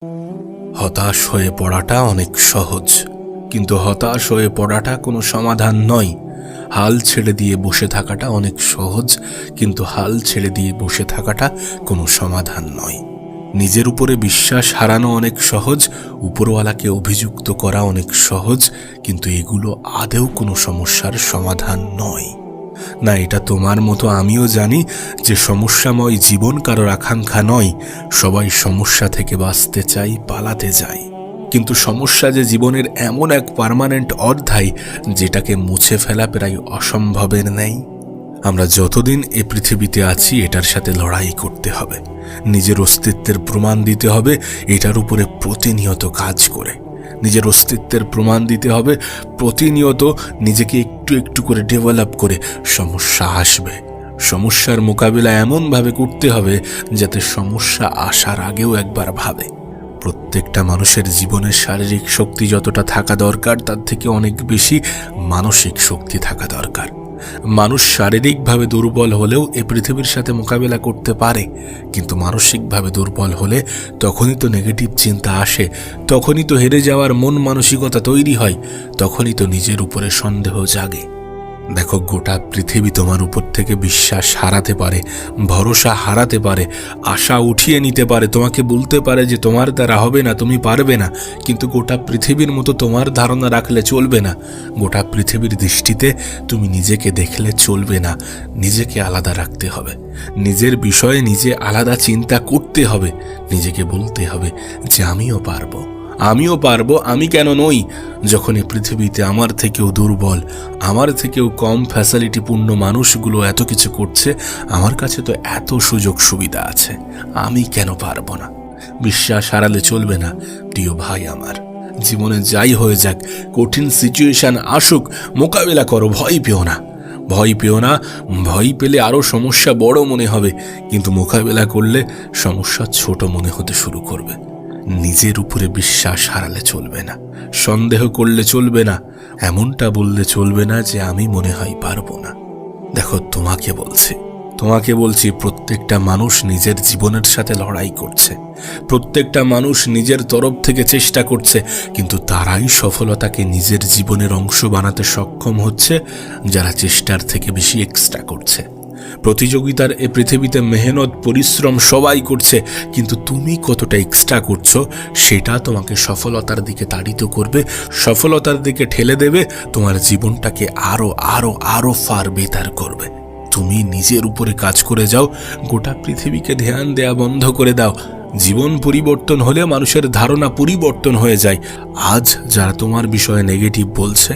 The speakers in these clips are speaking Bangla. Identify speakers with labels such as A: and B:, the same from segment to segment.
A: হতাশ হয়ে পড়াটা অনেক সহজ, কিন্তু হতাশ হয়ে পড়াটা কোনো সমাধান নয়। হাল ছেড়ে দিয়ে বসে থাকাটা অনেক সহজ, কিন্তু হাল ছেড়ে দিয়ে বসে থাকাটা কোনো সমাধান নয়। নিজের উপরে বিশ্বাস হারানো অনেক সহজ, উপরওয়ালাকে অভিযুক্ত করা অনেক সহজ, কিন্তু এগুলো আদৌ কোনো সমস্যার সমাধান নয়। না, এটা তোমার মতো আমিও জানি যে সমস্যাময় জীবন কারোর আকাঙ্ক্ষা নয়। সবাই সমস্যা থেকে বাঁচতে চাই, পালাতে চাই, কিন্তু সমস্যা যে জীবনের এমন এক পার্মানেন্ট অধ্যায় যেটাকে মুছে ফেলা প্রায় অসম্ভবের নেই। আমরা যতদিন এ পৃথিবীতে আছি এটার সাথে লড়াই করতে হবে, নিজের অস্তিত্বের প্রমাণ দিতে হবে এটার উপরে প্রতিনিয়ত কাজ করে। নিজের অস্তিত্বের প্রমাণ দিতে হবে প্রতিনিয়ত, নিজেকে একটু একটু করে ডেভেলপ করে। সমস্যা আসবে, সমস্যার মোকাবিলা এমনভাবে করতে হবে যাতে সমস্যা আসার আগেও একবার ভাবে। প্রত্যেকটা মানুষের জীবনে শারীরিক শক্তি যতটা থাকা দরকার তার থেকে অনেক বেশি মানসিক শক্তি থাকা দরকার। মানুষ শারীরিকভাবে দুর্বল হলেও এ পৃথিবীর সাথে মোকাবিলা করতে পারে, কিন্তু মানসিকভাবে দুর্বল হলে তখনই তো নেগেটিভ চিন্তা আসে, তখনই তো হেরে যাওয়ার মন মানসিকতা তৈরি হয়, তখনই তো নিজের উপরে সন্দেহ জাগে। দেখো, গোটা পৃথিবী তোমার উপর থেকে বিশ্বাস হারাতে পারে, ভরসা হারাতে পারে, আশা উঠিয়ে নিতে পারে, তোমাকে বলতে পারে যে তোমার দ্বারা হবে না, তুমি পারবে না, কিন্তু গোটা পৃথিবীর মতো তোমার ধারণা রাখলে চলবে না। গোটা পৃথিবীর দৃষ্টিতে তুমি নিজেকে দেখলে চলবে না, নিজেকে আলাদা রাখতে হবে, নিজের বিষয়ে নিজে আলাদা চিন্তা করতে হবে, নিজেকে বলতে হবে যে আমিও পারবো, আমিও পারবো, আমি কেন নই। যখন এই পৃথিবীতে আমার থেকেও দুর্বল, আমার থেকেও কম ফ্যাসিলিটিপূর্ণ মানুষগুলো এত কিছু করছে, আমার কাছে তো এত সুযোগ সুবিধা আছে, আমি কেন পারবো না। বিশ্বাস হারালে চলবে না প্রিয় ভাই আমার। জীবনে যাই হয়ে যাক, কঠিন সিচুয়েশন আসুক, মোকাবিলা করো, ভয় পেও না। ভয় পেও না, ভয় পেলে আরও সমস্যা বড় মনে হবে, কিন্তু মোকাবিলা করলে সমস্যা ছোট মনে হতে শুরু করবে। নিজের উপরে বিশ্বাস হারালে চলবে না, সন্দেহ করলে চলবে না, এমনটা বললে চলবে না যে আমি মনে হয় পারবো না। দেখো, তোমাকে বলছি প্রত্যেকটা মানুষ নিজের জীবনের সাথে লড়াই করছে, প্রত্যেকটা মানুষ নিজের তরফ থেকে চেষ্টা করছে, কিন্তু তারাই সফলতাকে নিজের জীবনের অংশ বানাতে সক্ষম হচ্ছে যারা চেষ্টার থেকে বেশি এক্সট্রা করছে। প্রতিযোগিতার এ পৃথিবীতে মেহনত পরিশ্রম সবাই করছে, কিন্তু তুমি কতটা এক্সট্রা করছো সেটা তোমাকে সফলতার দিকে তাড়িত করবে, সফলতার দিকে ঠেলে দেবে, তোমার জীবনটাকে আরো আরো আরো ফার বেটার করবে। তুমি নিজের উপরে কাজ করে যাও, গোটা পৃথিবীকে ধ্যান দেয়া বন্ধ করে দাও। জীবন পরিবর্তন হলে মানুষের ধারণা পরিবর্তন হয়ে যায়। আজ যারা তোমার বিষয়ে নেগেটিভ বলছে,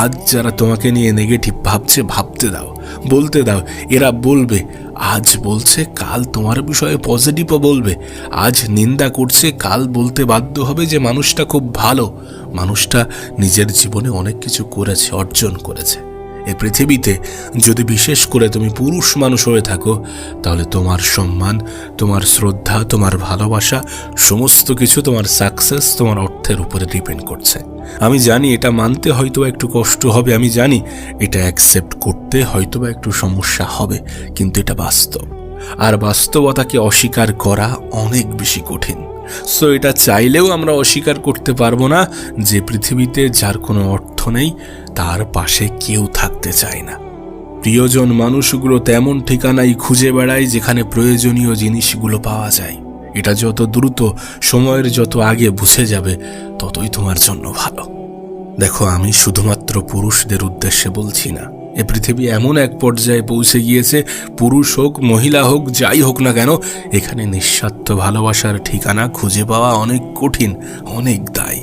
A: আজ যারা তোমাকে নিয়ে নেগেটিভ ভাবছে, ভাবতে দাও, বলতে দাও। এরা বলবে, আজ বলছে কাল তোমার বিষয়ে পজিটিভও বলবে, আজ নিন্দা করছে কাল বলতে বাধ্য হবে যে মানুষটা খুব ভালো, মানুষটা নিজের জীবনে অনেক কিছু করেছে, অর্জন করেছে। এই পৃথিবীতে যদি বিশেষ করে তুমি পুরুষ মানুষ হয়ে থাকো, তাহলে তোমার সম্মান, তোমার শ্রদ্ধা, তোমার ভালোবাসা, সমস্ত কিছু, তোমার সাকসেস তোমার অর্থের উপরে ডিপেন্ড করছে। আমি জানি এটা মানতে হয়তো একটু কষ্ট হবে, আমি জানি এটা অ্যাকসেপ্ট করতে হয়তো একটু সমস্যা হবে, কিন্তু এটা বাস্তব, আর বাস্তবতাকে অস্বীকার করা অনেক বেশি কঠিন। সো এটা চাইলেও আমরা অস্বীকার করতে পারবো না যে পৃথিবীতে যার কোনো অর্থ নেই তার পাশে কেউ থাকতে চায় না। প্রিয়জন মানুষগুলো তেমন ঠিকানাই খুঁজে বেড়ায় যেখানে প্রয়োজনীয় জিনিসগুলো পাওয়া যায়। এটা যত দ্রুত, সময়ের যত আগে বুঝে যাবে, ততই তোমার জন্য ভালো। দেখো, আমি শুধুমাত্র পুরুষদের উদ্দেশ্যে বলছি না। এ পৃথিবী এমন এক পর্যায়ে পৌঁছে গিয়েছে, পুরুষ হোক মহিলা হোক যাই হোক না কেন, এখানে নিঃস্বার্থ ভালোবাসার ঠিকানা খুঁজে পাওয়া অনেক কঠিন, অনেক দায়।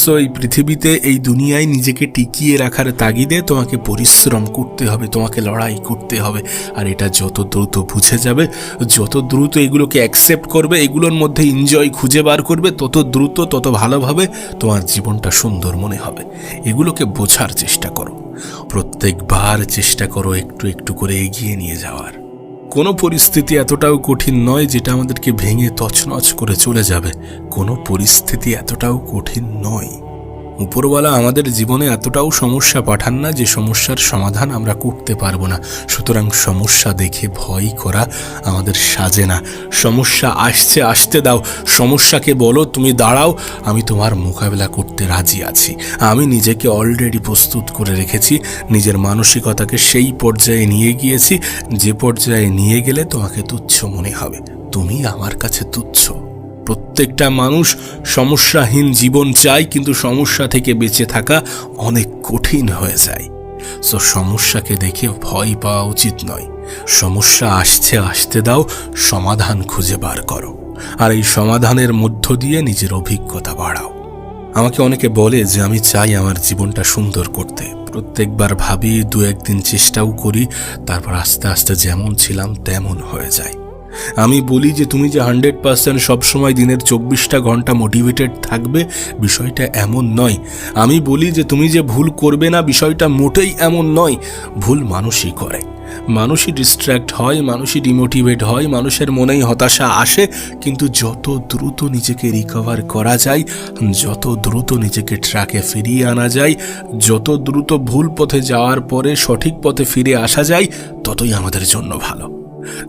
A: সো এই পৃথিবীতে, এই দুনিয়ায় নিজেকে টিকিয়ে রাখার তাগিদে তোমাকে পরিশ্রম করতে হবে, তোমাকে লড়াই করতে হবে। আর এটা যত দ্রুত বুঝে যাবে, যত দ্রুত এগুলোকে অ্যাকসেপ্ট করবে, এগুলোর মধ্যে এনজয় খুঁজে বার করবে, তত দ্রুত তত ভালোভাবে তোমার জীবনটা সুন্দর মনে হবে। এগুলোকে বোঝার চেষ্টা করো, প্রত্যেকবার চেষ্টা করো একটু একটু করে এগিয়ে নিয়ে যাওয়ার। কোনো পরিস্থিতি এতটাও কঠিন নয় যেটা আমাদেরকে ভেঙে তছনছ করে চলে যাবে, কোনো পরিস্থিতি এতটাও কঠিন নয়। উপরওয়ালা আমাদের জীবনে এতটাও সমস্যা পাঠান না যে সমস্যার সমাধান আমরা করতে পারবো না। সুতরাং সমস্যা দেখে ভয় করা আমাদের সাজে না। সমস্যা আসতে দাও, সমস্যাকে বলো তুমি দাঁড়াও, আমি তোমার মোকাবেলা করতে রাজি আছি। আমি নিজেকে অলরেডি প্রস্তুত করে রেখেছি, নিজের মানসিকতাকে সেই পর্যায়ে নিয়ে গিয়েছি যে পর্যায়ে নিয়ে গেলে তোমাকে তুচ্ছ মনে হবে। তুমি আমার কাছে তুচ্ছ। প্রত্যেকটা মানুষ সমস্যাহীন জীবন চায়, কিন্তু সমস্যা থেকে বেঁচে থাকা অনেক কঠিন হয়ে যায়। সো সমস্যাকে দেখে ভয় পাওয়া উচিত নয়। সমস্যা আসতে দাও, সমাধান খুঁজে বার করো, আর এই সমাধানের মধ্য দিয়ে নিজের অভিজ্ঞতা বাড়াও। আমাকে অনেকে বলে যে আমি চাই আমার জীবনটা সুন্দর করতে। প্রত্যেকবার ভাবি, দু একদিন চেষ্টাও করি, তারপর আস্তে আস্তে যেমন ছিলাম তেমন হয়ে যায়। আমি বলি যে তুমি যে 100% সবসময় দিনের 24টা ঘন্টা মোটিভেটেড থাকবে, বিষয়টা এমন নয়। আমি বলি যে তুমি যে ভুল করবে না, বিষয়টা মোটেই এমন নয়। ভুল মানুষই করে, মানুষই ডিস্ট্র্যাক্ট হয়, মানুষই ডিমোটিভেট হয়, মানুষের মনেই হতাশা আসে। কিন্তু যত দ্রুত নিজেকে রিকভার করা যায়, যত দ্রুত নিজেকে ট্র্যাকে ফিরিয়ে আনা যায়, যত দ্রুত ভুল পথে যাওয়ার পরে সঠিক পথে ফিরে আসা যায়, ততই আমাদের জন্য ভালো।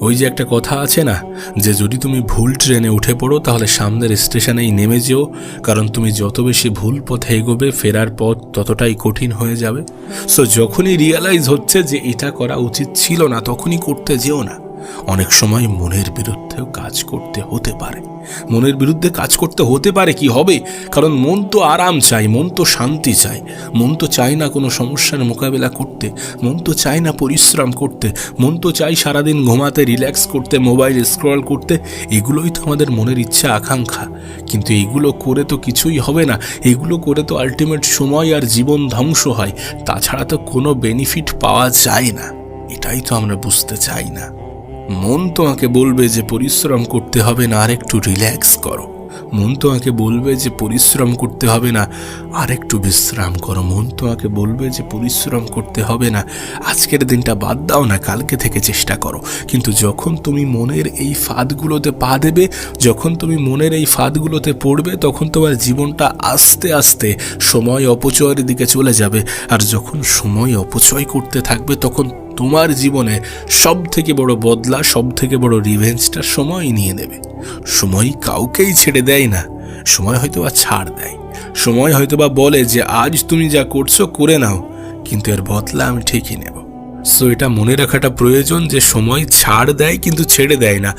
A: ওই যে একটা কথা আছে না, যে যদি তুমি ভুল ট্রেনে উঠে পড়ো তাহলে সামনের স্টেশনেই নেমে যেও, কারণ তুমি যত বেশি ভুল পথে এগোবে ফেরার পথ ততটাই কঠিন হয়ে যাবে। সো যখনই রিয়েলাইজ হচ্ছে যে এটা করা উচিত ছিল না, তখনই করতে যেও না। অনেক সময় মনের বিরুদ্ধেও কাজ করতে হতে পারে। মনের বিরুদ্ধে কাজ করতে হতে পারে, কি হবে? কারণ মন তো আরাম চাই, মন তো শান্তি চাই, মন তো চায় না কোনো সমস্যার মোকাবেলা করতে, মন তো চায় না পরিশ্রম করতে, মন তো চাই সারাদিন ঘুমাতে, রিল্যাক্স করতে, মোবাইল স্ক্রল করতে। এগুলোই তো আমাদের মনের ইচ্ছা আকাঙ্ক্ষা। কিন্তু এগুলো করে তো কিছুই হবে না। এগুলো করে তো আলটিমেট সময় আর জীবন ধ্বংস হয়। তাছাড়া তো কোনো বেনিফিট পাওয়া যায় না। এটাই তো আমরা বুঝতে চাই না। মন তোমাকে বলবে যে পরিশ্রম করতে হবে না, আর একটু রিল্যাক্স করো। মন তোমাকে বলবে যে পরিশ্রম করতে হবে না, আর একটু বিশ্রাম করো। মন তোমাকে বলবে যে পরিশ্রম করতে হবে না, আজকের দিনটা বাদ দাও না, কালকে থেকে চেষ্টা করো। কিন্তু যখন তুমি মনের এই ফাঁদগুলোতে পা দেবে, যখন তুমি মনের এই ফাঁদগুলোতে পড়বে, তখন তোমার জীবনটা আস্তে আস্তে সময় অপচয়ের দিকে চলে যাবে। আর যখন সময় অপচয় করতে থাকবে, তখন তোমার জীবনে সব থেকে বড় বদলা, সব থেকে বড় রিভেঞ্জটা সময় নিয়ে নেবে। সময় কাউকেই ছেড়ে দেয় না। সময় হয়তো বা ছাড় দেয়, সময় হয়তো বা বলে যে আজ তুমি যা করছো করে নাও, কিন্তু এর বদলা আমি ঠিকই নেব। সো এটা মনে রাখাটা প্রয়োজন যে সময় ছাড় দেয় কিন্তু ছেড়ে দেয় না।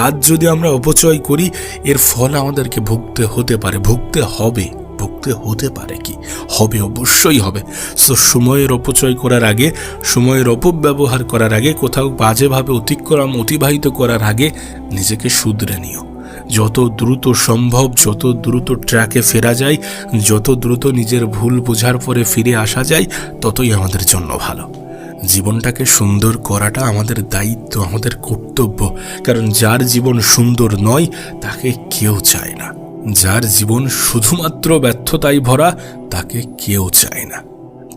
A: আজ যদি আমরা অপচয় করি, এর ফল আমাদেরকে ভুগতে হতে পারে, ভুগতে হবে। ভুগতে হতে পারে কি হবে, অবশ্যই হবে। সো সময়ের অপচয় করার আগে, সময়ের অপব্যবহার করার আগে, কোথাও বাজেভাবে অতিবাহিত করার আগে নিজেকে শুধরে নিও। যত দ্রুত সম্ভব, যত দ্রুত ট্র্যাকে ফেরা যায়, যত দ্রুত নিজের ভুল বোঝার পরে ফিরে আসা যায়, ততই আমাদের জন্য ভালো। জীবনটাকে সুন্দর করাটা আমাদের দায়িত্ব, আমাদের কর্তব্য। কারণ যার জীবন সুন্দর নয় তাকে কেউ চায় না। যার জীবন শুধুমাত্র ব্যর্থতায় ভরা, তাকে কেউ চায় না।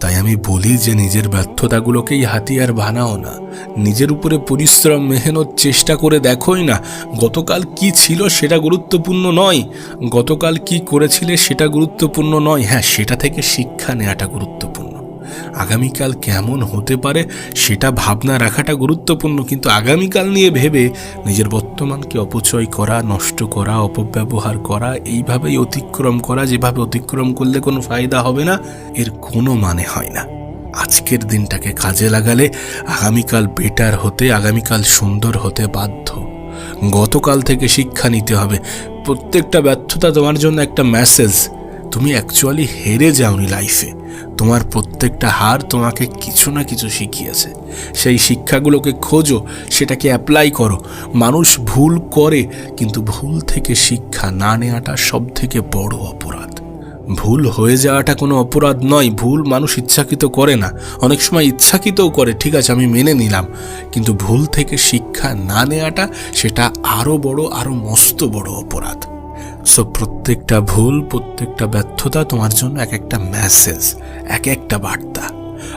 A: তাই আমি বলি যে নিজের ব্যর্থতাগুলোকেই হাতিয়ার বানাও না। নিজের উপরে পরিশ্রম, মেহনত, চেষ্টা করে দেখোই না। গতকাল কি ছিল সেটা গুরুত্বপূর্ণ নয়, গতকাল কি করেছিলে সেটা গুরুত্বপূর্ণ নয়। হ্যাঁ, সেটা থেকে শিক্ষা নেওয়াটা গুরুত্বপূর্ণ। আগামীকাল কেমন হতে পারে সেটা ভাবনা রাখাটা গুরুত্বপূর্ণ। কিন্তু আগামীকাল নিয়ে ভেবে নিজের বর্তমানকে অপচয় করা, নষ্ট করা, অপব্যবহার করা, এইভাবেই অতিক্রম করা, যেভাবে অতিক্রম করলে কোনো ফায়দা হবে না, এর কোনো মানে হয় না। আজকের দিনটাকে কাজে লাগালে আগামীকাল বেটার হতে, আগামীকাল সুন্দর হতে বাধ্য। গতকাল থেকে শিক্ষা নিতে হবে। প্রত্যেকটা ব্যর্থতা তোমার জন্য একটা মেসেজ। তুমি অ্যাকচুয়ালি হেরে যাওনি লাইফে। তোমার প্রত্যেকটা হার তোমাকে কিছু না কিছু শিখিয়েছে। সেই শিক্ষাগুলোকে খোঁজো, সেটাকে অ্যাপ্লাই করো। মানুষ ভুল করে, কিন্তু ভুল থেকে শিক্ষা না নেওয়াটা সব থেকে বড় অপরাধ। ভুল হয়ে যাওয়াটা কোনো অপরাধ নয়। ভুল মানুষ ইচ্ছাকৃত করে না, অনেক সময় ইচ্ছাকৃতও করে, ঠিক আছে আমি মেনে নিলাম। কিন্তু ভুল থেকে শিক্ষা না নেওয়াটা, সেটা আরও বড়, আরও মস্ত বড় অপরাধ। সো প্রত্যেকটা ভুল, প্রত্যেকটা ব্যর্থতা তোমার জন্য এক একটা মেসেজ, এক একটা বার্তা।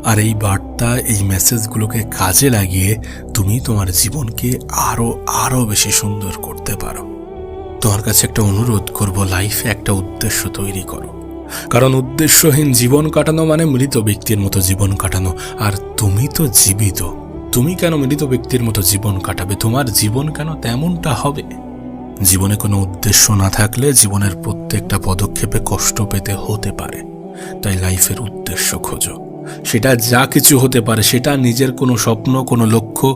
A: আর এই বার্তা, এই মেসেজগুলোকে কাজে লাগিয়ে তুমি তোমার জীবনকে আরো বেশি সুন্দর করতে পারো। তোমার কাছে একটা অনুরোধ করব, লাইফে একটা উদ্দেশ্য তৈরি করো। কারণ উদ্দেশ্যহীন জীবন কাটানো মানে মৃত ব্যক্তির মতো জীবন কাটানো। আর তুমি তো জীবিত, তুমি কেন মৃত ব্যক্তির মতো জীবন কাটাবে? তোমার জীবন কেন তেমনটা হবে? জীবনে কোনো উদ্দেশ্য না থাকলে জীবনের প্রত্যেকটা পদক্ষেপে কষ্ট পেতে হতে পারে। তাই লাইফের উদ্দেশ্য খোঁজো। সেটা যা কিছু হতে পারে, সেটা নিজের কোনো স্বপ্ন, কোনো লক্ষ্য,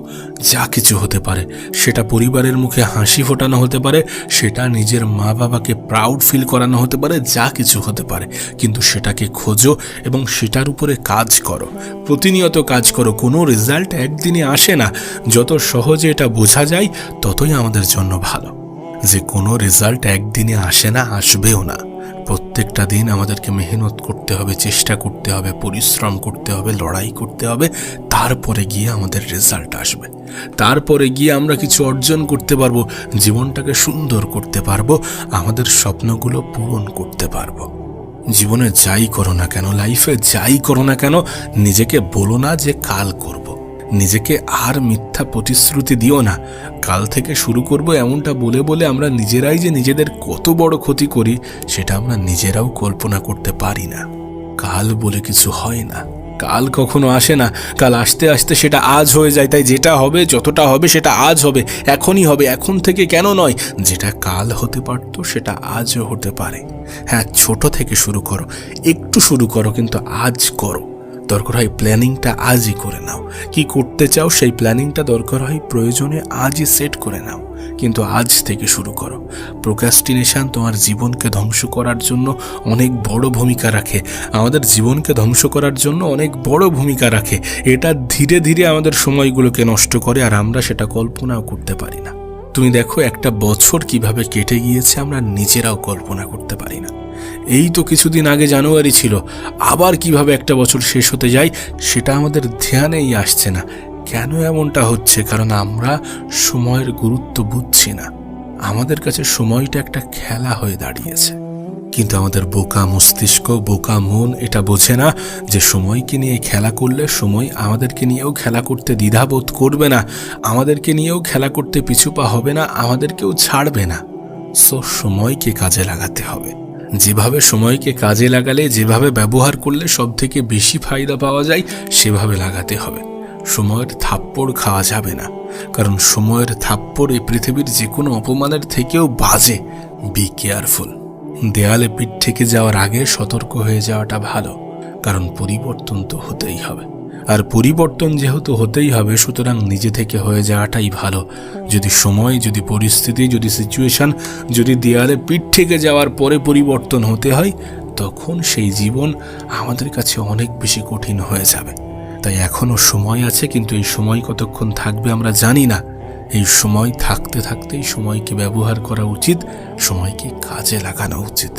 A: যা কিছু হতে পারে। সেটা পরিবারের মুখে হাসি ফোটানো হতে পারে, সেটা নিজের মা বাবাকে প্রাউড ফিল করানো হতে পারে, যা কিছু হতে পারে। কিন্তু সেটাকে খোঁজো এবং সেটার উপরে কাজ করো, প্রতিনিয়ত কাজ করো। কোনো রেজাল্ট একদিনে আসে না। যত সহজে এটা বোঝা যায় ততই আমাদের জন্য ভালো, যে কোনো রেজাল্ট একদিনে আসে না, আসবেও না। প্রত্যেকটা দিন আমাদেরকে মেহনত করতে হবে, চেষ্টা করতে হবে, পরিশ্রম করতে হবে, লড়াই করতে হবে। তারপরে গিয়ে আমাদের রেজাল্ট আসবে। তারপরে গিয়ে আমরা কিছু অর্জন করতে পারবো, জীবনটাকে সুন্দর করতে পারবো, আমাদের স্বপ্নগুলো পূরণ করতে পারবো। জীবনে যাই করো না কেন, লাইফে যাই করো না কেন, নিজেকে বলো না যে কাল করব। নিজেকে আর মিথ্যা প্রতিশ্রুতি দিও না। কাল থেকে শুরু করব এমনটা বলে বলে আমরা নিজেরাই যে নিজেদের কত বড় ক্ষতি করি সেটা আমরা নিজেরাও কল্পনা করতে পারি না। কাল বলে কিছু হয় না, কাল কখনো আসে না। কাল আসতে আসতে সেটা আজ হয়ে যায়। তাই যেটা হবে, যতটা হবে সেটা আজ হবে, এখনই হবে, এখন থেকে কেন নয়। যেটা কাল হতে পারতো সেটা আজও হতে পারে। হ্যাঁ, ছোট থেকে শুরু করো, একটু শুরু করো, কিন্তু আজ করো। দরকার হয় প্ল্যানিংটা আজই করে নাও। কি করতে চাও সেই প্ল্যানিংটা দরকার হয় প্রয়োজনে আজই সেট করে নাও, কিন্তু আজ থেকে শুরু করো। প্রোক্রাস্টিনেশন তোমার জীবনকে ধ্বংস করার জন্য অনেক বড় ভূমিকা রাখে। আমাদের জীবনকে ধ্বংস করার জন্য অনেক বড় ভূমিকা রাখে। এটা ধীরে ধীরে আমাদের সময়গুলোকে নষ্ট করে, আর আমরা সেটা কল্পনাও করতে পারি না। তুমি দেখো, একটা বছর কিভাবে কেটে গিয়েছে আমরা নিজেরাও কল্পনা করতে পারি না। এই তো কিছুদিন আগে জানুয়ারি ছিল, আবার কিভাবে একটা বছর শেষ হতে যায় সেটা আমাদের ধ্যানেই আসছে না। কেন এমনটা হচ্ছে? কারণ আমরা সময়ের গুরুত্ব বুঝছি না। আমাদের কাছে সময়টা একটা খেলা হয়ে দাঁড়িয়েছে। কিন্তু আমাদের বোকা মস্তিষ্ক, বোকা মন এটা বোঝে না যে সময়কে নিয়ে খেলা করলে সময় আমাদেরকে নিয়েও খেলা করতে দ্বিধাবোধ করবে না, আমাদেরকে নিয়েও খেলা করতে পিছুপা হবে না, আমাদেরকেও ছাড়বে না। সো সময়কে কাজে লাগাতে হবে। যেভাবে সময়কে কাজে লাগালে, যেভাবে ব্যবহার করলে সব থেকে বেশি ফায়দা পাওয়া যায়, সেভাবে লাগাতে হবে। সময়ের থাপ্পড় খাওয়া যাবে না, কারণ সময়ের থাপ্পড় এই পৃথিবীর যে কোনো অপমানের থেকেও বাজে। Be careful. দেয়ালে পিঠ থেকে যাওয়ার আগে সতর্ক হয়ে যাওয়াটা ভালো, কারণ পরিবর্তন তো হতেই হবে। আর পরিবর্তন যেহেতু হতেই হবে, সুতরাং নিজে থেকে হয়ে যাওয়াটাই ভালো। যদি সময়, যদি পরিস্থিতি, যদি সিচুয়েশন, যদি দেয়ালে পিঠ থেকে যাওয়ার পরে পরিবর্তন হতে হয়, তখন সেই জীবন আমাদের কাছে অনেক বেশি কঠিন হয়ে যাবে। তাই এখনো সময় আছে, কিন্তু এই সময় কতক্ষণ থাকবে আমরা জানি না। এই সময় থাকতে থাকতেই সময়কে ব্যবহার করা উচিত, সময়কে কাজে লাগানো উচিত।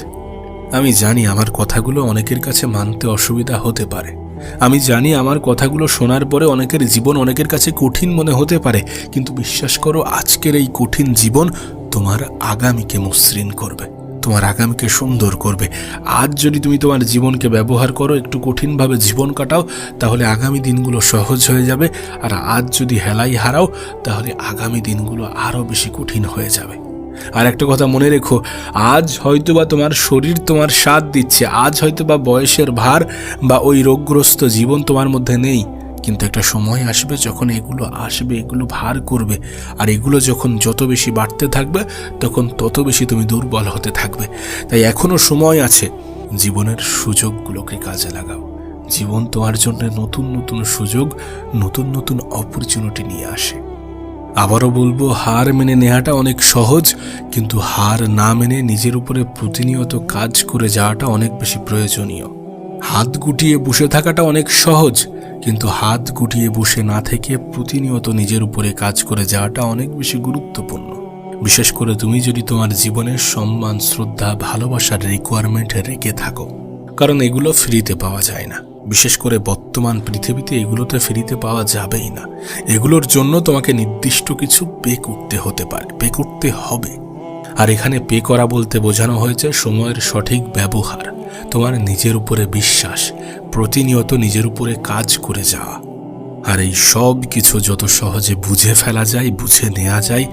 A: আমি জানি আমার কথাগুলো অনেকের কাছে মানতে অসুবিধা হতে পারে। আমি জানি আমার কথাগুলো শোনার পরে অনেকের জীবন অনেকের কাছে কঠিন মনে হতে পারে, কিন্তু বিশ্বাস করো, আজকের এই কঠিন জীবন তোমার আগামীকে মসৃণ করবে, তোমার আগামীকে সুন্দর করবে। আজ যদি তুমি তোমার জীবনকে ব্যবহার করো, একটু কঠিনভাবে জীবন কাটাও, তাহলে আগামী দিনগুলো সহজ হয়ে যাবে। আর আজ যদি হেলাই হারাও, তাহলে আগামী দিনগুলো আরও বেশি কঠিন হয়ে যাবে। আর একটা কথা মনে রেখো, আজ হয়তোবা তোমার শরীর তোমার সাথ দিচ্ছে, আজ হয়তোবা বয়সের ভার বা ওই রোগগ্রস্ত জীবন তোমার মধ্যে নেই, কিন্তু একটা সময় আসবে যখন এগুলো আসবে, এগুলো ভার করবে। আর এগুলো যখন যত বেশি বাড়তে থাকবে, তখন তত বেশি তুমি দুর্বল হতে থাকবে। তাই এখনো সময় আছে, জীবনের সুযোগগুলোকে কাজে লাগাও। জীবন তোমার জন্য নতুন নতুন সুযোগ, নতুন নতুন অপরচুনিটি নিয়ে আসে। আবারও বলবো, হার মেনে নেওয়াটা অনেক সহজ, কিন্তু হার না মেনে নিজের উপরে প্রতিনিয়ত কাজ করে যাওয়াটা অনেক বেশি প্রয়োজনীয়। হাত গুটিয়ে বসে থাকাটা অনেক সহজ, কিন্তু হাত গুটিয়ে বসে না থেকে প্রতিনিয়ত নিজের উপরে কাজ করে যাওয়াটা অনেক বেশি গুরুত্বপূর্ণ। বিশেষ করে তুমি যদি তোমার জীবনের সম্মান, শ্রদ্ধা, ভালোবাসার রিকোয়ারমেন্ট রেখে থাকো, কারণ এগুলো ফ্রিতে পাওয়া যায় না। বিশেষ করে বর্তমান পৃথিবীতে এগুলোতে ফ্রিতে পাওয়া যাবেই না। এগুলোর জন্য তোমাকে নির্দিষ্ট কিছু পে করতে হতে পারে, পে করতে হবে। আর এখানে পে করা বলতে বোঝানো হয়েছে সময়ের সঠিক ব্যবহার, তোমার নিজের উপরে বিশ্বাস, প্রতিনিয়ত নিজের উপরে কাজ করে যাওয়া। আর এই সব কিছু যত সহজে বুঝে ফেলা যায়, বুঝে নেওয়া যায়,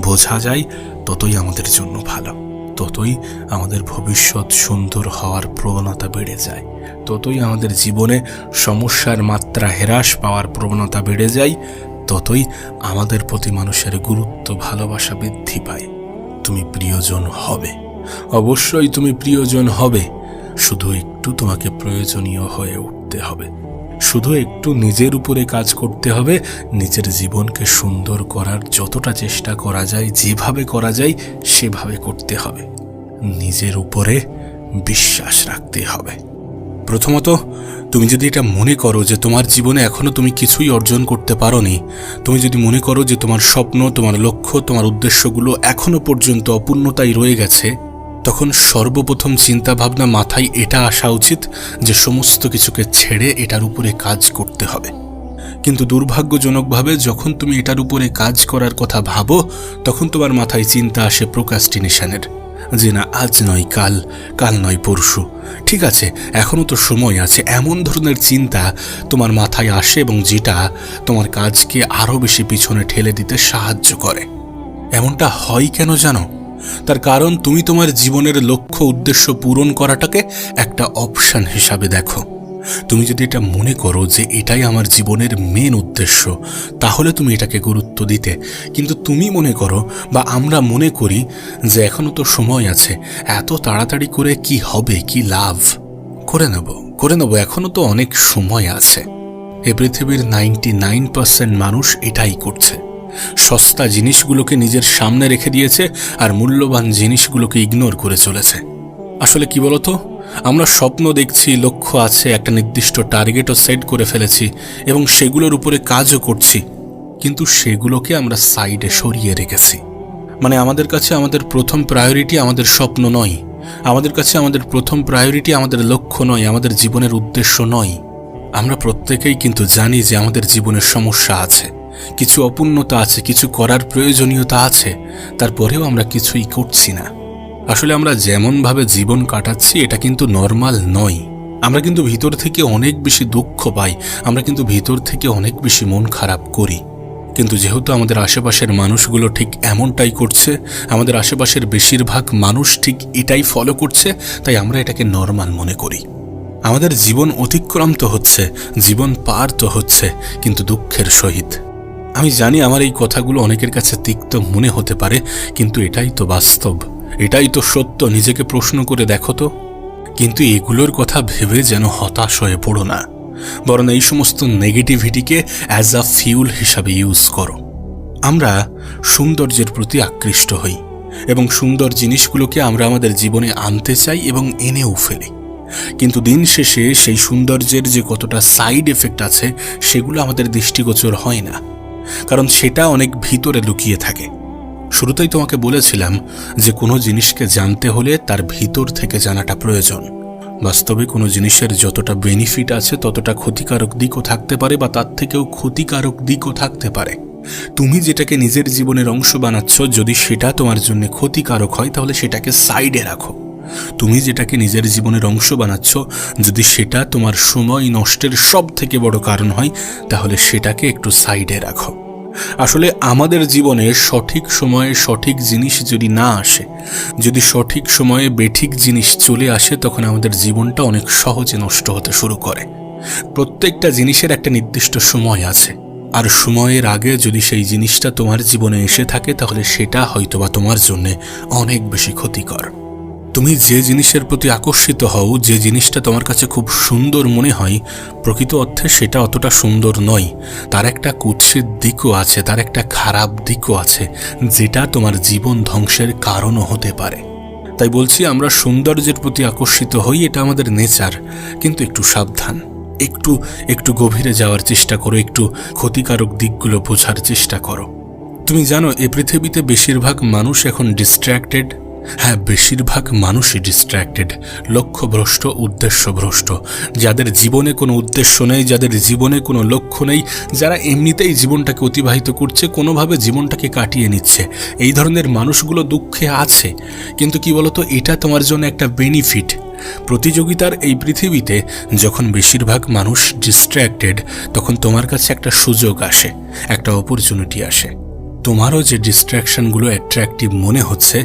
A: বোঝা যায়, ততই আমাদের জন্য ভালো। ততই আমাদের ভবিষ্যৎ সুন্দর হওয়ার প্রবণতা বেড়ে যায়, ততই আমাদের জীবনে সমস্যার মাত্রা হ্রাস পাওয়ার প্রবণতা বেড়ে যায়, ততই আমাদের প্রতি মানুষের গুরুত্ব ভালোবাসা বৃদ্ধি পায়। তুমি প্রিয়জন হবে, অবশ্যই তুমি প্রিয়জন হবে, শুধু একটু তোমাকে প্রয়োজনীয় হয়ে উঠতে হবে, শুধু একটু নিজের উপরে কাজ করতে হবে, নিজের জীবনকে সুন্দর করার যতটা চেষ্টা করা যায়, যেভাবে করা যায় সেভাবে করতে হবে, নিজের উপরে বিশ্বাস রাখতে হবে। প্রথমত, তুমি যদি এটা মনে করো যে তোমার জীবনে এখনো তুমি কিছুই অর্জন করতে পারোনি, তুমি যদি মনে করো যে তোমার স্বপ্ন, তোমার লক্ষ্য, তোমার উদ্দেশ্যগুলো এখনো পর্যন্ত অপূর্ণতাই রয়ে গেছে, তখন সর্বপ্রথম চিন্তা ভাবনা মাথায় এটা আসা উচিত যে সমস্ত কিছুকে ছেড়ে এটার উপরে কাজ করতে হবে। কিন্তু দুর্ভাগ্যজনকভাবে যখন তুমি এটার উপরে কাজ করার কথা ভাবো, তখন তোমার মাথায় চিন্তা আসে প্রোক্রাস্টিনেশনের, যে না, আজ নয় কাল, কাল নয় পরশু, ঠিক আছে এখনো তো সময় আছে। এমন ধরনের চিন্তা তোমার মাথায় আসে এবং যেটা তোমার কাজকে আরও বেশি পিছনে ঠেলে দিতে সাহায্য করে। এমনটা হয় কেন জানো? তার কারণ তুমি তোমার জীবনের লক্ষ্য উদ্দেশ্য পূরণ করাটাকে একটা অপশন হিসাবে দেখো। তুমি যদি এটা মনে করো যে এটাই আমার জীবনের মেন উদ্দেশ্য, তাহলে তুমি এটাকে গুরুত্ব দিতে। কিন্তু তুমি মনে করো বা আমরা মনে করি যে এখনো তো সময় আছে, এত তাড়াতাড়ি করে কি হবে, কি লাভ, করে নেব, এখনো তো অনেক সময় আছে। এ পৃথিবীর 99% মানুষ এটাই করছে। সস্তা জিনিসগুলোকে নিজের সামনে রেখে দিয়েছে আর মূল্যবান জিনিসগুলোকে ইগনোর করে চলেছে। আসলে কি বলতো, আমরা স্বপ্ন দেখছি, লক্ষ্য আছে, একটা নির্দিষ্ট টার্গেটও সেট করে ফেলেছি এবং সেগুলোর উপরে কাজও করছি, কিন্তু সেগুলোকে আমরা সাইডে সরিয়ে রেখেছি। মানে আমাদের কাছে আমাদের প্রথম প্রায়োরিটি আমাদের স্বপ্ন নয়, আমাদের কাছে আমাদের প্রথম প্রায়োরিটি আমাদের লক্ষ্য নয়, আমাদের জীবনের উদ্দেশ্য নয়। আমরা প্রত্যেকেই কিন্তু জানি যে আমাদের জীবনের সমস্যা আছে, কিছু অপূর্ণতা আছে, কিছু করার প্রয়োজনীয়তা আছে, তারপরেও আমরা কিছুই করছি না। আসলে আমরা যেমনভাবে জীবন কাটাচ্ছি এটা কিন্তু নর্মাল নয়। আমরা কিন্তু ভিতর থেকে অনেক বেশি দুঃখ পাই, আমরা কিন্তু ভিতর থেকে অনেক বেশি মন খারাপ করি। কিন্তু যেহেতু আমাদের আশেপাশের মানুষগুলো ঠিক এমনটাই করছে, আমাদের আশেপাশের বেশিরভাগ মানুষ ঠিক এটাই ফলো করছে, তাই আমরা এটাকে নর্মাল মনে করি। আমাদের জীবন অতিক্রম তো হচ্ছে, জীবন পার তো হচ্ছে, কিন্তু দুঃখের সহিত। আমি জানি আমার এই কথাগুলো অনেকের কাছে তিক্ত মনে হতে পারে, কিন্তু এটাই তো বাস্তব, এটাই তো সত্য। নিজেকে প্রশ্ন করে দেখো তো। কিন্তু এগুলোর কথা ভেবে যেন হতাশ হয়ে পড়ো না, বরং এই সমস্ত নেগেটিভিটিকে অ্যাজ আ ফিউল হিসাবে ইউজ করো। আমরা সৌন্দর্যের প্রতি আকৃষ্ট হই এবং সুন্দর জিনিসগুলোকে আমরা আমাদের জীবনে আনতে চাই এবং এনেও ফেলি, কিন্তু দিন শেষে সেই সৌন্দর্যের যে কতটা সাইড এফেক্ট আছে সেগুলো আমাদের দৃষ্টিগোচর হয় না, কারণ সেটা অনেক ভিতরে লুকিয়ে থাকে। শুরুতেই তোমাকে বলেছিলাম যে কোনো জিনিসকে জানতে হলে তার ভিতর থেকে জানাটা প্রয়োজন। বাস্তবে কোনো জিনিসের যতটা বেনিফিট আছে ততটা ক্ষতিকারক দিকও থাকতে পারে, বা তার থেকেও ক্ষতিকারক দিকও থাকতে পারে। তুমি যেটাকে নিজের জীবনের অংশ বানাচ্ছ, যদি সেটা তোমার জন্য ক্ষতিকারক হয় তাহলে সেটাকে সাইডে রাখো। তুমি যেটাকে নিজের জীবনের অংশ বানাচ্ছ, যদি সেটা তোমার সময় নষ্টের সব থেকে বড় কারণ হয় তাহলে সেটাকে একটু সাইডে রাখো। আসলে আমাদের জীবনে সঠিক সময়ে সঠিক জিনিস যদি না আসে, যদি সঠিক সময়ে বেঠিক জিনিস চলে আসে, তখন আমাদের জীবনটা অনেক সহজে নষ্ট হতে শুরু করে। প্রত্যেকটা জিনিসের একটা নির্দিষ্ট সময় আছে, আর সময়ের আগে যদি সেই জিনিসটা তোমার জীবনে এসে থাকে তাহলে সেটা হয়তোবা তোমার জন্য অনেক বেশি ক্ষতিকর। তুমি যে জিনিসের প্রতি আকর্ষিত হও, যে জিনিসটা তোমার কাছে খুব সুন্দর মনে হয়, প্রকৃত অর্থে সেটা অতটা সুন্দর নয়। তার একটা কুৎসিত দিকও আছে, তার একটা খারাপ দিকও আছে, যেটা তোমার জীবন ধ্বংসের কারণও হতে পারে। তাই বলছি, আমরা সৌন্দর্যের প্রতি আকর্ষিত হই, এটা আমাদের নেচার, কিন্তু একটু সাবধান, একটু গভীরে যাওয়ার চেষ্টা করো, একটু ক্ষতিকারক দিকগুলো বোঝার চেষ্টা করো। তুমি জানো, এই পৃথিবীতে বেশিরভাগ মানুষ এখন ডিস্ট্র্যাক্টেড। হ্যাঁ, বেশিরভাগ মানুষই ডিস্ট্র্যাক্টেড, লক্ষ্যভ্রষ্ট, উদ্দেশ্যভ্রষ্ট। যাদের জীবনে কোনো উদ্দেশ্য নেই, যাদের জীবনে কোনো লক্ষ্য নেই, যারা এমনিতেই জীবনটাকে অতিবাহিত করছে, কোনোভাবে জীবনটাকে কাটিয়ে নিচ্ছে, এই ধরনের মানুষগুলো দুঃখে আছে। কিন্তু কি বলতো, এটা তোমার জন্য একটা বেনিফিট। প্রতিযোগিতার এই পৃথিবীতে যখন বেশিরভাগ মানুষ ডিস্ট্র্যাক্টেড, তখন তোমার কাছে একটা সুযোগ আসে, একটা অপরচুনিটি আসে। তোমারও যে ডিস্ট্র্যাকশনগুলো অ্যাট্রাকটিভ মনে হচ্ছে,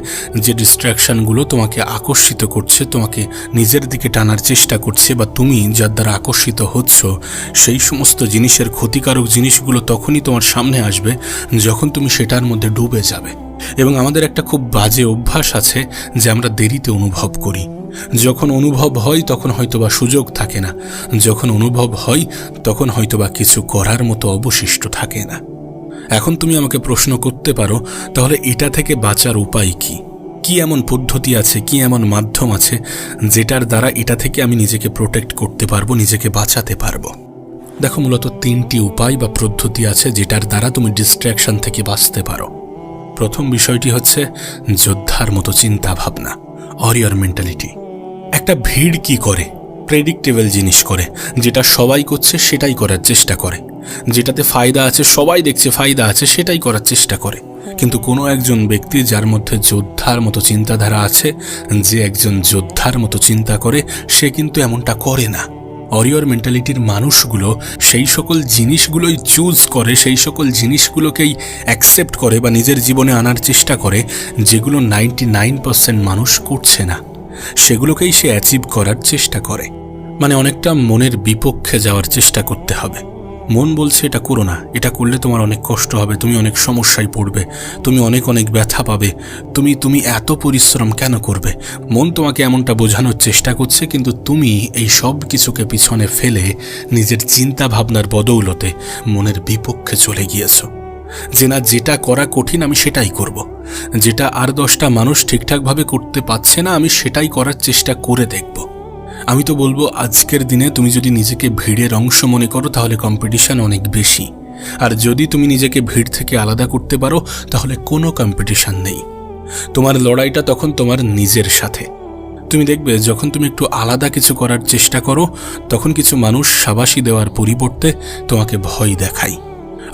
A: যে ডিস্ট্র্যাকশনগুলো তোমাকে আকর্ষিত করছে, তোমাকে নিজের দিকে টানার চেষ্টা করছে, বা তুমি যার দ্বারা আকর্ষিত হচ্ছ, সেই সমস্ত জিনিসের ক্ষতিকারক জিনিসগুলো তখনই তোমার সামনে আসবে যখন তুমি সেটার মধ্যে ডুবে যাবে। এবং আমাদের একটা খুব বাজে অভ্যাস আছে যে আমরা দেরিতে অনুভব করি। যখন অনুভব হয় তখন হয়তোবা সুযোগ থাকে না, যখন অনুভব হয় তখন হয়তোবা কিছু করার মতো অবশিষ্ট থাকে না। এখন তুমি আমাকে প্রশ্ন করতে পারো, তাহলে এটা থেকে বাঁচার উপায় কি? কি এমন পদ্ধতি আছে, কি এমন মাধ্যম আছে যেটার দ্বারা এটা থেকে আমি নিজেকে প্রোটেক্ট করতে পারবো, নিজেকে বাঁচাতে পারবো? দেখো, মূলত 3টি উপায় বা পদ্ধতি আছে যেটার দ্বারা তুমি ডিস্ট্র্যাকশন থেকে বাঁচতে পারো। প্রথম বিষয়টি হচ্ছে যোদ্ধার মতো চিন্তা ভাবনা, ওয়ারিয়র মেন্টালিটি। একটা ভিড় কি করে? প্রেডিক্টেবল জিনিস করে, যেটা সবাই করছে সেটাই করার চেষ্টা করে, যেটাতে ফায়দা আছে, সবাই দেখছে ফায়দা আছে, সেটাই করার চেষ্টা করে। কিন্তু কোনো একজন ব্যক্তি যার মধ্যে যোদ্ধার মতো চিন্তাধারা আছে, যে একজন যোদ্ধার মতো চিন্তা করে, সে কিন্তু এমনটা করে না। ওয়ারিয়র মেন্টালিটির মানুষগুলো সেই সকল জিনিসগুলোই চুজ করে, সেই সকল জিনিসগুলোকেই অ্যাকসেপ্ট করে বা নিজের জীবনে আনার চেষ্টা করে যেগুলো 99% মানুষ করছে না, সেগুলোকেই সে অ্যাচিভ করার চেষ্টা করে। মানে অনেকটা মনের বিপক্ষে যাওয়ার চেষ্টা করতে হবে। মন বলছে এটা করো না, এটা করলে তোমার অনেক কষ্ট হবে, তুমি অনেক সমস্যায় পড়বে, তুমি অনেক অনেক ব্যথা পাবে, তুমি এত পরিশ্রম কেন করবে। মন তোমাকে এমনটা বোঝানোর চেষ্টা করছে, কিন্তু তুমি এই সব কিছুকে পিছনে ফেলে নিজের চিন্তা ভাবনার বদৌলতে মনের বিপক্ষে চলে গিয়েছো। যে না, যেটা করা কঠিন আমি সেটাই করব, যেটা আর 10টা মানুষ ঠিকঠাকভাবে করতে পারছে না আমি সেটাই করার চেষ্টা করে দেখব। আমি তো বলবো, আজকের দিনে তুমি যদি নিজেকে ভিড়ের অংশ মনে করো তাহলে কম্পিটিশন অনেক বেশি, আর যদি তুমি নিজেকে ভিড় থেকে আলাদা করতে পারো তাহলে কোনো কম্পিটিশন নেই। তোমার লড়াইটা তখন তোমার নিজের সাথে। তুমি দেখবে যখন তুমি একটু আলাদা কিছু করার চেষ্টা করো, তখন কিছু মানুষ শাবাশি দেওয়ার পরিবর্তে তোমাকে ভয় দেখায়।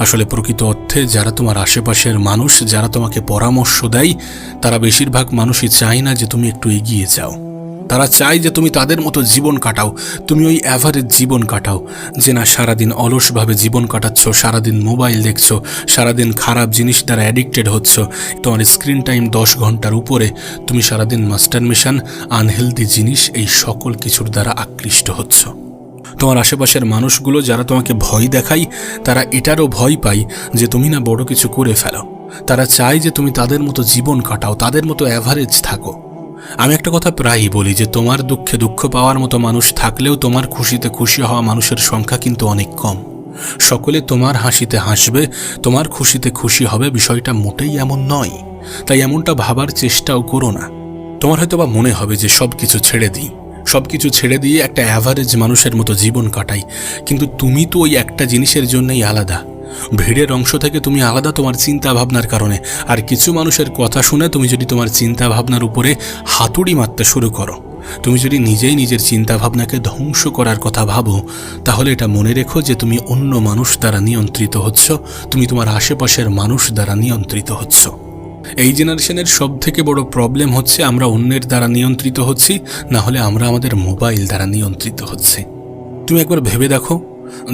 A: আসলে প্রকৃত অর্থে যারা তোমার আশেপাশের মানুষ, যারা তোমাকে পরামর্শ দেয়, তারা বেশিরভাগ মানুষই চায় না যে তুমি একটু এগিয়ে যাও। তারা চায় যে তুমি তাদের মতো জীবন কাটাও, তুমি ওই অ্যাভারেজ জীবন কাটাও, যে না সারাদিন অলসভাবে জীবন কাটাচ্ছ, সারাদিন মোবাইল দেখছো, সারাদিন খারাপ জিনিস দ্বারা অ্যাডিক্টেড হচ্ছ, তোমার স্ক্রিন টাইম 10 ঘন্টার উপরে, তুমি সারাদিন মাস্টারমেশন, আনহেলদি জিনিস, এই সকল কিছুর দ্বারা আকৃষ্ট হচ্ছ। তোমার আশেপাশের মানুষগুলো যারা তোমাকে ভয় দেখায়, তারা এটারও ভয় পায় যে তুমি না বড় কিছু করে ফেলো। তারা চায় যে তুমি তাদের মতো জীবন কাটাও, তাদের মতো অ্যাভারেজ থাকো। আমি একটা কথা প্রায়ই বলি যে তোমার দুঃখে দুঃখ পাওয়ার মতো মানুষ থাকলেও তোমার খুশিতে খুশি হওয়া মানুষের সংখ্যা কিন্তু অনেক কম। সকলে তোমার হাসিতে হাসবে, তোমার খুশিতে খুশি হবে, বিষয়টা মোটেই এমন নয়। তাই এমনটা ভাবার চেষ্টাও করো না। তোমার হয়তো বা মনে হবে যে সব কিছু ছেড়ে দিই, সব কিছু ছেড়ে দিয়ে একটা অ্যাভারেজ মানুষের মতো জীবন কাটাই, কিন্তু তুমি তো ওই একটা জিনিসের জন্যই আলাদা। ভিড়ের অংশ থেকে তুমি আলাদা তোমার চিন্তা ভাবনার কারণে। আর কিছু মানুষের কথা শুনে তুমি যদি তোমার চিন্তা ভাবনার উপরে হাতুড়ি মারতে শুরু করো, তুমি যদি নিজেই নিজের চিন্তা ভাবনাকে ধ্বংস করার কথা ভাবো, তাহলে এটা মনে রেখো যে তুমি অন্য মানুষ দ্বারা নিয়ন্ত্রিত হচ্ছ, তুমি তোমার আশেপাশের মানুষ দ্বারা নিয়ন্ত্রিত হচ্ছ। এই জেনারেশনের সব থেকে বড় প্রবলেম হচ্ছে আমরা অন্যের দ্বারা নিয়ন্ত্রিত হচ্ছি, না হলে আমরা আমাদের মোবাইল দ্বারা নিয়ন্ত্রিত হচ্ছি। তুমি একবার ভেবে দেখো,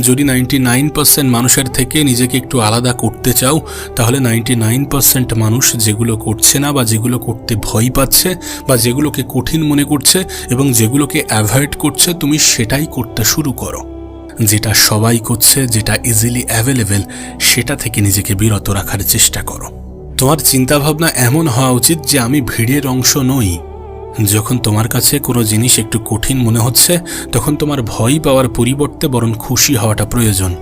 A: যদি 99% মানুষের থেকে নিজেকে একটু আলাদা করতে চাও, তাহলে 99% মানুষ যেগুলো করছে না, বা যেগুলো করতে ভয় পাচ্ছে, বা যেগুলোকে কঠিন মনে করছে এবং যেগুলোকে অ্যাভয়েড করছে, তুমি সেটাই করতে শুরু করো। যেটা সবাই করছে, যেটা ইজিলি অ্যাভেলেবেল, সেটা থেকে নিজেকে বিরত রাখার চেষ্টা করো। তোমার চিন্তাভাবনা এমন হওয়া উচিত যে আমি ভিড়ের অংশ নই। যখন তোমার কাছে কোনো জিনিস একটু কঠিন মনে হচ্ছে, তখন তোমার ভয় পাওয়ার পরিবর্তে বরং খুশি হওয়াটা প্রয়োজন।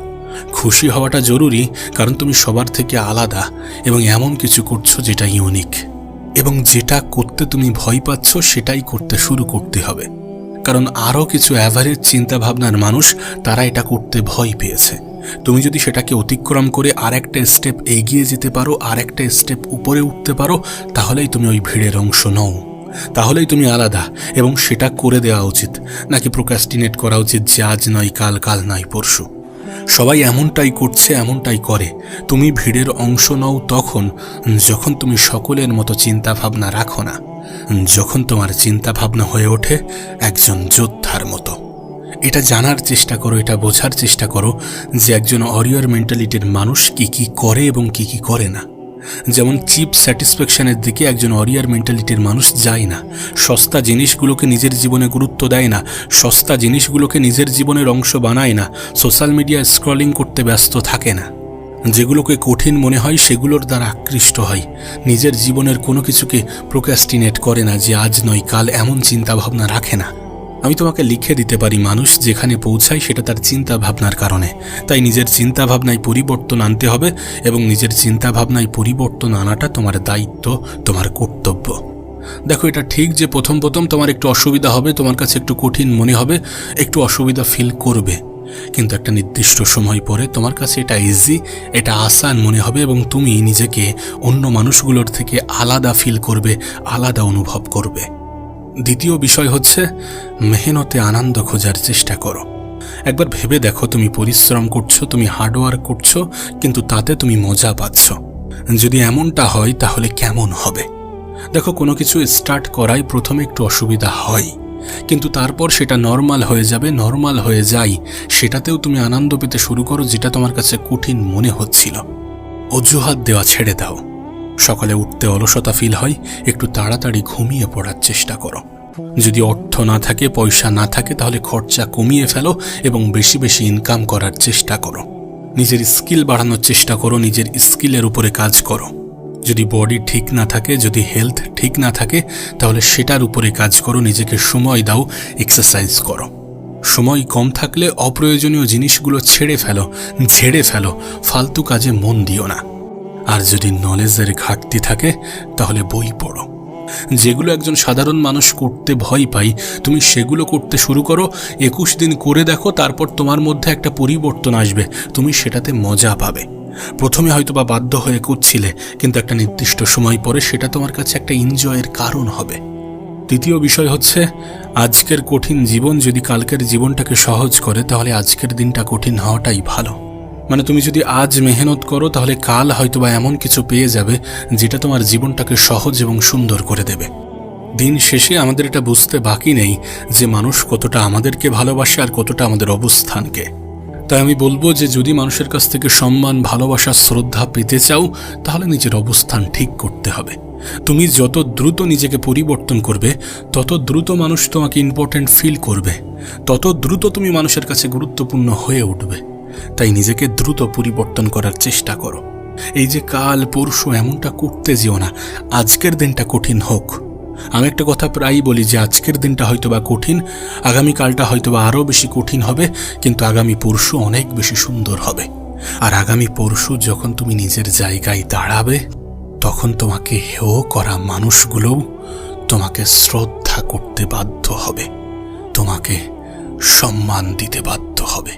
A: খুশি হওয়াটা জরুরি, কারণ তুমি সবার থেকে আলাদা এবং এমন কিছু করছো যেটা ইউনিক। এবং যেটা করতে তুমি ভয় পাচ্ছ সেটাই করতে শুরু করতে হবে, কারণ আরও কিছু অ্যাভারেজ চিন্তাভাবনার মানুষ তারা এটা করতে ভয় পেয়েছে। তুমি যদি সেটাকে অতিক্রম করে আর একটা স্টেপ এগিয়ে যেতে পারো, আর একটা স্টেপ উপরে উঠতে পারো, তাহলেই তুমি ওই ভিড়ের অংশ নও, তাহলেই তুমি আলাদা। এবং সেটা করে দেওয়া উচিত, নাকি প্রোক্রাস্টিনেট করা উচিত যে আজ নয় কাল, কাল নয় পরশু। সবাই এমনটাই করছে, এমনটাই করে। তুমি ভিড়ের অংশ নও তখন যখন তুমি সকলের মতো চিন্তা ভাবনা রাখো না, যখন তোমার চিন্তা ভাবনা হয়ে ওঠে একজন যোদ্ধার মতো। এটা জানার চেষ্টা করো, এটা বোঝার চেষ্টা করো যে একজন ওয়ারিয়র মেন্টালিটির মানুষ কি কি করে এবং কি কি করে না। যেমন চিপ স্যাটিসফ্যাকশনের দিকে একজন ওয়ারিয়র মেন্টালিটির মানুষ যায় না। সস্তা জিনিসগুলোকে নিজের জীবনে গুরুত্ব দেয় না, সস্তা জিনিসগুলোকে নিজের জীবনের অংশ বানায় না, সোশ্যাল মিডিয়া স্ক্রলিং করতে ব্যস্ত থাকে না। যেগুলোকে কঠিন মনে হয় সেগুলোর দ্বারা আকৃষ্ট হয়। নিজের জীবনের কোনো কিছুকে প্রোক্রাস্টিনেট করে না, যে আজ নয় কাল এমন চিন্তাভাবনা রাখে না। আমি তোমাকে লিখে দিতে পারি, মানুষ যেখানে পৌঁছায় সেটা তার চিন্তা ভাবনার কারণে। তাই নিজের চিন্তা ভাবনায় পরিবর্তন আনতে হবে, এবং নিজের চিন্তা ভাবনায় পরিবর্তন আনাটা তোমার দায়িত্ব, তোমার কর্তব্য। দেখো, এটা ঠিক যে প্রথম তোমার একটু অসুবিধা হবে, তোমার কাছে একটু কঠিন মনে হবে, একটু অসুবিধা ফিল করবে, কিন্তু একটা নির্দিষ্ট সময় পরে তোমার কাছে এটা ইজি, এটা আসান মনে হবে, এবং তুমি নিজেকে অন্য মানুষগুলোর থেকে আলাদা ফিল করবে, আলাদা অনুভব করবে। দ্বিতীয় বিষয় হচ্ছে, মেহনতে আনন্দ খোঁজার চেষ্টা করো। একবার ভেবে দেখো, তুমি পরিশ্রম করছো, তুমি হার্ডওয়ার্ক করছো, কিন্তু তাতে তুমি মজা পাচ্ছ। যদি এমনটা হয় তাহলে কেমন হবে? দেখো, কোনো কিছু স্টার্ট করায় প্রথমে একটু অসুবিধা হয়, কিন্তু তারপর সেটা নর্মাল হয়ে যাবে, নর্মাল হয়ে যায়। সেটাতেও তুমি আনন্দ পেতে শুরু করো, যেটা তোমার কাছে কঠিন মনে হচ্ছিল। অজুহাত দেওয়া ছেড়ে দাও। সকালে উঠতে অলসতা ফিল হয়, একটু তাড়াতাড়ি ঘুমিয়ে পড়ার চেষ্টা করো। যদি অর্থ না থাকে, পয়সা না থাকে, তাহলে খরচা কমিয়ে ফেলো এবং বেশি বেশি ইনকাম করার চেষ্টা করো। নিজের স্কিল বাড়ানোর চেষ্টা করো, নিজের স্কিলের উপরে কাজ করো। যদি বডি ঠিক না থাকে, যদি হেলথ ঠিক না থাকে, তাহলে সেটার উপরে কাজ করো। নিজেকে সময় দাও, এক্সারসাইজ করো। সময় কম থাকলে অপ্রয়োজনীয় জিনিসগুলো ঝেড়ে ফেলো, ফালতু কাজে মন দিও না। আর যদি নলেজের ঘাটতি থাকে, তাহলে বই পড়ো। যেগুলো একজন সাধারণ মানুষ করতে ভয় পায়, তুমি সেগুলো করতে শুরু করো। 21 দিন করে দেখো, তারপর তোমার মধ্যে একটা পরিবর্তন আসবে, তুমি সেটাতে মজা পাবে। প্রথমে হয়তো বা বাধ্য হয়ে করছিলে, কিন্তু একটা নির্দিষ্ট সময় পরে সেটা তোমার কাছে একটা এনজয়ের কারণ হবে। তৃতীয় বিষয় হচ্ছে, আজকের কঠিন জীবন যদি কালকের জীবনটাকে সহজ করে, তাহলে আজকের দিনটা কঠিন হওয়াটাই ভালো। মানে তুমি যদি আজ মেহনত করো, তাহলে কাল হয়তো বা এমন কিছু পেয়ে যাবে যেটা তোমার জীবনটাকে সহজ এবং সুন্দর করে দেবে। দিন শেষে আমাদের এটা বুঝতে বাকি নেই যে মানুষ কতটা আমাদেরকে ভালোবাসে আর কতটা আমাদের অবস্থানকে। তাই আমি বলবো যে যদি মানুষের কাছ থেকে সম্মান, ভালোবাসা, শ্রদ্ধা পেতে চাও, তাহলে নিজের অবস্থান ঠিক করতে হবে। তুমি যত দ্রুত নিজেকে পরিবর্তন করবে, তত দ্রুত মানুষ তোমাকে ইম্পর্ট্যান্ট ফিল করবে, তত দ্রুত তুমি মানুষের কাছে গুরুত্বপূর্ণ হয়ে উঠবে। তাই নিজেকে দ্রুত পরিবর্তন করার চেষ্টা করো। এই যে কাল পরশু এমনটা করতে যেও না, আজকের দিনটা কঠিন হোক। আমি একটা কথা প্রায়ই বলি যে আজকের দিনটা হয়তোবা কঠিন, আগামীকালটা হয়তোবা আরও বেশি কঠিন হবে, কিন্তু আগামী পরশু অনেক বেশি সুন্দর হবে। আর আগামী পরশু যখন তুমি নিজের জায়গায় দাঁড়াবে, তখন তোমাকে হেয় করা মানুষগুলোও তোমাকে শ্রদ্ধা করতে বাধ্য হবে, তোমাকে সম্মান দিতে বাধ্য হবে।